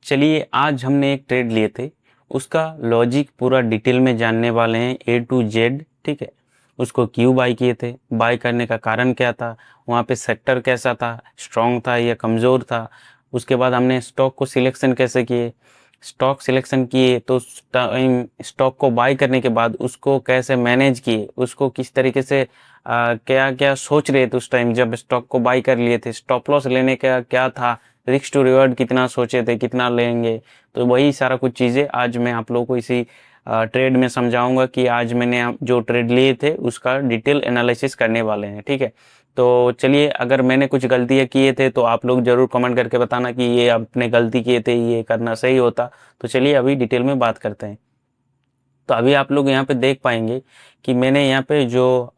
चलिए आज हमने एक ट्रेड लिए थे, उसका लॉजिक पूरा डिटेल में जानने वाले हैं ए टू जेड। ठीक है, उसको क्यों बाय किए थे, बाय करने का कारण क्या था, वहाँ पे सेक्टर कैसा था, स्ट्रॉन्ग था या कमज़ोर था। उसके बाद हमने स्टॉक को सिलेक्शन कैसे किए, स्टॉक सिलेक्शन किए तो टाइम स्टॉक को बाय करने के बाद उसको कैसे मैनेज किए, उसको किस तरीके से क्या क्या सोच रहे थे उस टाइम जब स्टॉक को बाय कर लिए थे, स्टॉप लॉस लेने का क्या था, रिस्क टू रिवॉर्ड कितना सोचे थे, कितना लेंगे। तो वही सारा कुछ चीज़ें आज मैं आप लोगों को इसी ट्रेड में समझाऊंगा कि आज मैंने जो ट्रेड लिए थे उसका डिटेल एनालिसिस करने वाले हैं। ठीक है, तो चलिए, अगर मैंने कुछ गलतियाँ किए थे तो आप लोग ज़रूर कमेंट करके बताना कि ये आपने गलती किए थे, ये करना सही होता। तो चलिए अभी डिटेल में बात करते हैं। तो अभी आप लोग यहाँ पे देख पाएंगे कि मैंने यहाँ पे जो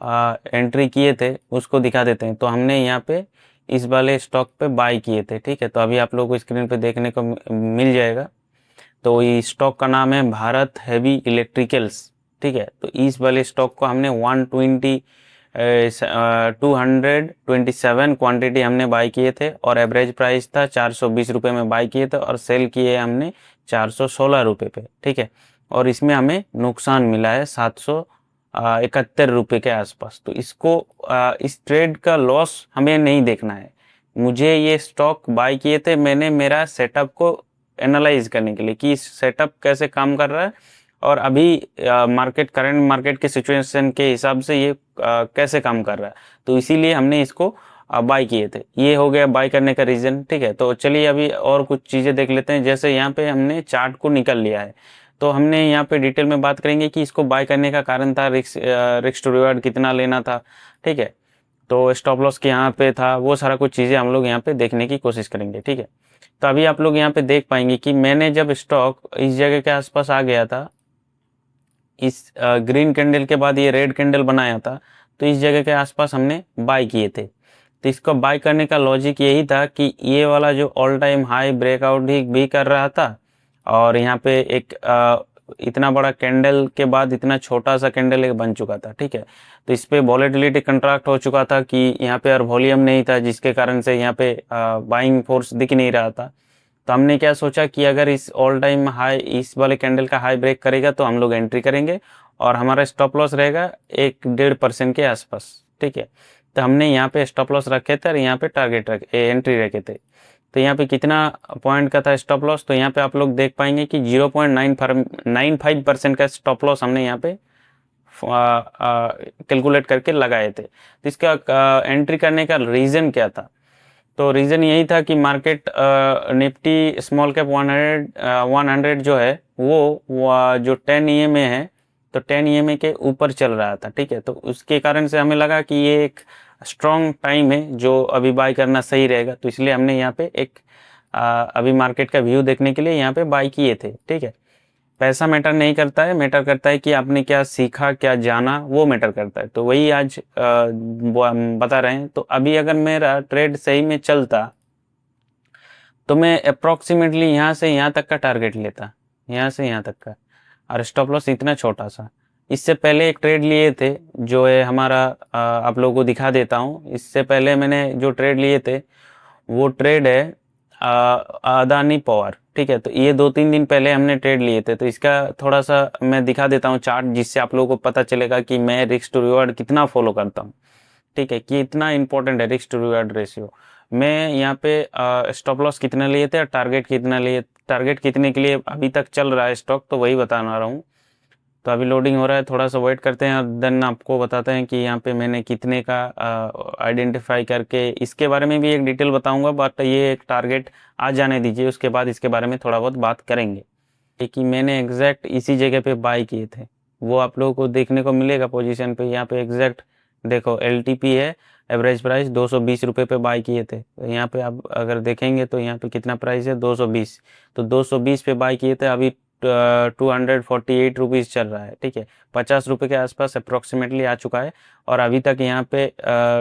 एंट्री किए थे उसको दिखा देते हैं। तो हमने यहाँ पे इस वाले स्टॉक पे बाय किए थे। ठीक है, तो अभी आप लोगों को स्क्रीन पे देखने को मिल जाएगा। तो ये स्टॉक का नाम है भारत हेवी इलेक्ट्रिकल्स। ठीक है, तो इस वाले स्टॉक को हमने 227 क्वांटिटी हमने बाय किए थे और एवरेज प्राइस था 420 रुपये में बाय किए थे और सेल किए हमने 416 रुपये पे। ठीक है, और इसमें हमें नुकसान मिला है 771 रुपये के आसपास। तो इसको इस ट्रेड का लॉस हमें नहीं देखना है। मुझे ये स्टॉक बाय किए थे मैंने मेरा सेटअप को एनालाइज करने के लिए कि सेटअप कैसे काम कर रहा है और अभी करंट मार्केट के सिचुएशन के हिसाब से ये कैसे काम कर रहा है। तो इसीलिए हमने इसको बाय किए थे। ये हो गया बाय करने का रीज़न। ठीक है, तो चलिए अभी और कुछ चीज़ें देख लेते हैं। जैसे यहाँ पे हमने चार्ट को निकल लिया है, तो हमने यहाँ पे डिटेल में बात करेंगे कि इसको बाय करने का कारण था रिस्क टू रिवार्ड कितना लेना था। ठीक है, तो स्टॉप लॉस के यहाँ पे था, वो सारा कुछ चीज़ें हम लोग यहाँ पे देखने की कोशिश करेंगे। ठीक है, तो अभी आप लोग यहाँ पे देख पाएंगे कि मैंने जब स्टॉक इस जगह के आसपास आ गया था, इस ग्रीन कैंडल के बाद ये रेड कैंडल बनाया था, तो इस जगह के आसपास हमने बाय किए थे। तो इसको बाय करने का लॉजिक यही था कि ये वाला जो ऑल टाइम हाई ब्रेकआउट भी कर रहा था और यहाँ पे एक इतना बड़ा कैंडल के बाद इतना छोटा सा कैंडल एक बन चुका था। ठीक है, तो इस पे वॉलेटिलिटी कंट्रैक्ट हो चुका था कि यहाँ पे और वॉल्यूम नहीं था, जिसके कारण से यहाँ पे बाइंग फोर्स दिख नहीं रहा था। तो हमने क्या सोचा कि अगर इस ऑल टाइम हाई इस वाले कैंडल का हाई ब्रेक करेगा तो हम लोग एंट्री करेंगे और हमारा स्टॉप लॉस रहेगा 1-1.5% के आसपास। ठीक है, तो हमने यहाँ पे स्टॉप लॉस रखे थे और यहाँ पे एंट्री रखे थे। तो यहाँ पे कितना पॉइंट का था स्टॉप लॉस, तो यहाँ पे आप लोग देख पाएंगे कि 0.95% का स्टॉप लॉस हमने यहाँ पे कैलकुलेट करके लगाए थे। तो इसका एंट्री करने का रीज़न क्या था, तो रीज़न यही था कि मार्केट निफ्टी स्मॉल कैप 100 जो है वो जो 10 ईएमए है, तो 10 ईएमए के ऊपर चल रहा था। ठीक है, तो उसके कारण से हमें लगा कि ये एक स्ट्रॉन्ग टाइम है जो अभी बाय करना सही रहेगा। तो इसलिए हमने यहाँ पे एक अभी मार्केट का व्यू देखने के लिए यहाँ पे बाय किए थे। ठीक है, पैसा मैटर नहीं करता है, मैटर करता है कि आपने क्या सीखा, क्या जाना, वो मैटर करता है। तो वही आज बता रहे हैं। तो अभी अगर मेरा ट्रेड सही में चलता तो मैं अप्रॉक्सीमेटली यहाँ से यहाँ तक का टारगेट लेता, यहाँ से यहाँ तक का, और स्टॉप लॉस इतना छोटा सा। इससे पहले एक ट्रेड लिए थे जो है हमारा, आप लोगों को दिखा देता हूँ। इससे पहले मैंने जो ट्रेड लिए थे वो ट्रेड है अदानी पावर। ठीक है, तो ये 2-3 दिन पहले हमने ट्रेड लिए थे। तो इसका थोड़ा सा मैं दिखा देता हूँ चार्ट, जिससे आप लोगों को पता चलेगा कि मैं रिस्क टू रिवॉर्ड कितना फॉलो करता हूँ। ठीक है, कि इतना इंपॉर्टेंट है रिस्क टू रिवॉर्ड रेशियो। मैं यहाँ पे स्टॉप लॉस कितने लिए थे और टारगेट कितना लिए, टारगेट कितने के लिए अभी तक चल रहा है स्टॉक, तो वही बताना रहा हूँ। तो अभी लोडिंग हो रहा है, थोड़ा सा वेट करते हैं और देन आपको बताते हैं कि यहाँ पे मैंने कितने का आइडेंटिफाई करके, इसके बारे में भी एक डिटेल बताऊंगा, बट ये एक टारगेट आ जाने दीजिए, उसके बाद इसके बारे में थोड़ा बहुत बात करेंगे। कि मैंने एग्जैक्ट इसी जगह पे बाय किए थे, वो आप लोगों को देखने को मिलेगा पोजीशन पे। यहाँ पे एग्जैक्ट देखो LTP है, एवरेज प्राइस 220 रुपये पे बाय किए थे। तो यहाँ पे आप अगर देखेंगे तो यहाँ पे कितना प्राइस है, 220। तो 220 पे बाय किए थे, अभी 248 रुपीज़ चल रहा है। ठीक है, 50 रुपये के आसपास अप्रोक्सीमेटली आ चुका है और अभी तक यहाँ पे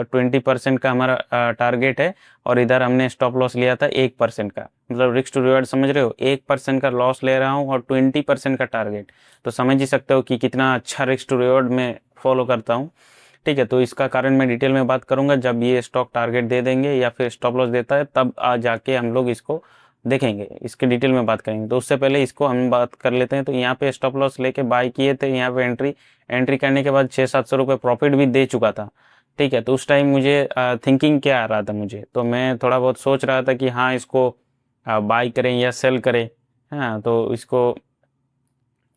20% का हमारा टारगेट है और इधर हमने स्टॉप लॉस लिया था 1% का। मतलब रिस्क टू रिवॉर्ड समझ रहे हो, 1% का लॉस ले रहा हूँ और 20% का टारगेट। तो समझ ही सकते हो कि कितना अच्छा रिस्क टू रिवॉर्ड में फॉलो करता हूँ। ठीक है, तो इसका कारण मैं डिटेल में बात करूंगा जब ये स्टॉक टारगेट दे देंगे या फिर स्टॉप लॉस देता है, तब आ जाके हम लोग इसको देखेंगे, इसके डिटेल में बात करेंगे। तो उससे पहले इसको हम बात कर लेते हैं। तो यहाँ पे स्टॉप लॉस लेके बाय किए थे, यहाँ पे एंट्री करने के बाद 600-700 रुपये प्रॉफिट भी दे चुका था, ठीक है। तो उस टाइम मुझे थिंकिंग क्या आ रहा था मुझे, तो मैं थोड़ा बहुत सोच रहा था कि हाँ इसको बाय करें या सेल करें। हाँ, तो इसको,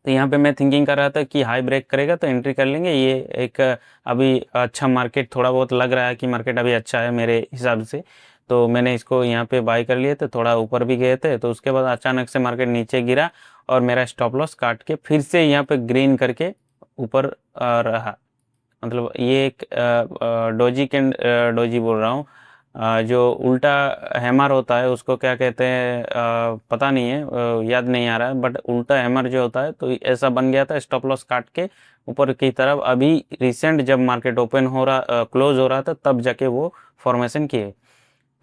तो यहाँ पे मैं थिंकिंग कर रहा था कि हाई ब्रेक करेगा तो एंट्री कर लेंगे। ये एक अभी अच्छा मार्केट, थोड़ा बहुत लग रहा है कि मार्केट अभी अच्छा है मेरे हिसाब से। तो मैंने इसको यहाँ पे बाय कर लिए थे, थोड़ा ऊपर भी गए थे। तो उसके बाद अचानक से मार्केट नीचे गिरा और मेरा स्टॉप लॉस काट के फिर से यहाँ पे ग्रीन करके ऊपर रहा। मतलब ये एक डोजी बोल रहा हूँ, जो उल्टा हैमर होता है उसको क्या कहते हैं, पता नहीं है, याद नहीं आ रहा है, बट उल्टा हैमर जो होता है, तो ऐसा बन गया था स्टॉप लॉस काट के ऊपर की तरफ। अभी रिसेंट जब मार्केट ओपन हो रहा, क्लोज हो रहा था, तब जाके वो फॉर्मेशन किए।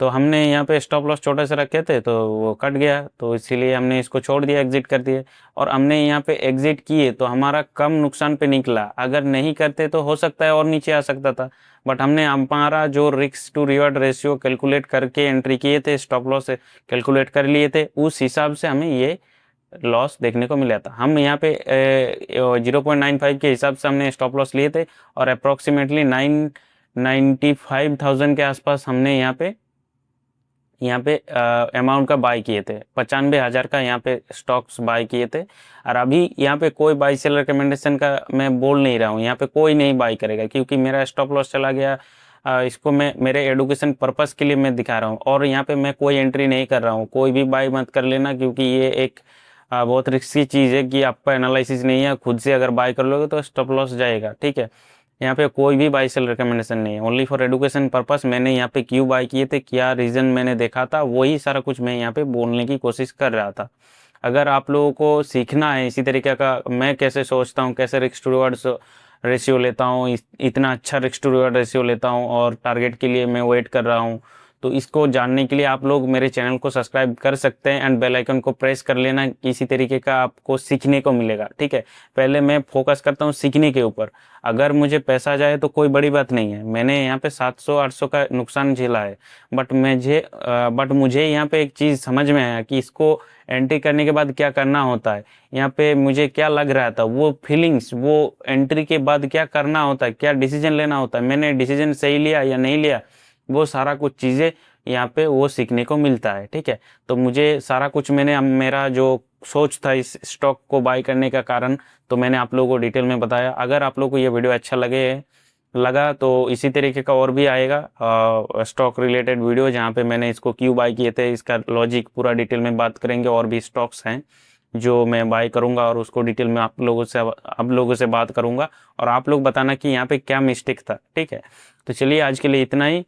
तो हमने यहाँ पे स्टॉप लॉस छोटे से रखे थे तो वो कट गया, तो इसीलिए हमने इसको छोड़ दिया, एग्जिट कर दिए। और हमने यहाँ पे एग्जिट किए तो हमारा कम नुकसान पे निकला। अगर नहीं करते तो हो सकता है और नीचे आ सकता था, बट हमने हमारा जो risk to reward ratio calculate करके एंट्री किए थे, स्टॉप लॉस कैलकुलेट कर लिए थे, उस हिसाब से हमें ये लॉस देखने को मिला था। हम यहाँ पे 0.95 के हिसाब से हमने स्टॉप लॉस लिए थे और अप्रोक्सीमेटली 995,000 के आसपास हमने यहाँ पे अमाउंट का बाय किए थे। 95,000 का यहाँ पे स्टॉक्स बाय किए थे। और अभी यहाँ पे कोई बाय सेल रिकमेंडेशन का मैं बोल नहीं रहा हूँ, यहाँ पे कोई नहीं बाय करेगा क्योंकि मेरा स्टॉप लॉस चला गया। इसको मैं मेरे एडुकेशन पर्पस के लिए मैं दिखा रहा हूँ, और यहाँ पे मैं कोई एंट्री नहीं कर रहा हूँ। कोई भी बाय मत कर लेना क्योंकि ये एक बहुत रिस्की चीज़ है कि आपका एनालिसिस नहीं है। खुद से अगर बाय कर लोगे तो स्टॉप लॉस जाएगा, ठीक है। यहाँ पे कोई भी बाय सेल रिकमेंडेशन नहीं है, ओनली फॉर एडुकेशन पर्पस। मैंने यहाँ पे क्यों बाय किए थे, क्या रीज़न मैंने देखा था, वही सारा कुछ मैं यहाँ पे बोलने की कोशिश कर रहा था। अगर आप लोगों को सीखना है इसी तरीके का, मैं कैसे सोचता हूँ, कैसे रिस्क टू रिवार्ड रेशियो लेता हूँ, इतना अच्छा रिस्क टू रिवार्ड रेशियो लेता हूँ और टारगेट के लिए मैं वेट कर रहा हूँ, तो इसको जानने के लिए आप लोग मेरे चैनल को सब्सक्राइब कर सकते हैं एंड बेल आइकन को प्रेस कर लेना। इसी तरीके का आपको सीखने को मिलेगा, ठीक है। पहले मैं फोकस करता हूँ सीखने के ऊपर। अगर मुझे पैसा जाए तो कोई बड़ी बात नहीं है, मैंने यहाँ पे 700-800 का नुकसान झेला है, बट मुझे यहाँ पे एक चीज़ समझ में आया कि इसको एंट्री करने के बाद क्या करना होता है। यहाँ पे मुझे क्या लग रहा था, वो फीलिंग्स, वो एंट्री के बाद क्या करना होता है, क्या डिसीजन लेना होता है, मैंने डिसीजन सही लिया या नहीं लिया, वो सारा कुछ चीज़ें यहाँ पे वो सीखने को मिलता है, ठीक है। तो मुझे सारा कुछ मैंने मेरा जो सोच था इस स्टॉक को बाय करने का कारण, तो मैंने आप लोगों को डिटेल में बताया। अगर आप लोगों को ये वीडियो अच्छा लगा तो इसी तरीके का और भी आएगा स्टॉक रिलेटेड वीडियो, जहाँ पे मैंने इसको क्यों बाय किए थे, इसका लॉजिक पूरा डिटेल में बात करेंगे। और भी स्टॉक्स हैं जो मैं बाय करूंगा और उसको डिटेल में आप लोगों से बात करूंगा, और आप लोग बताना कि यहाँ पे क्या मिस्टेक था, ठीक है। तो चलिए आज के लिए इतना ही।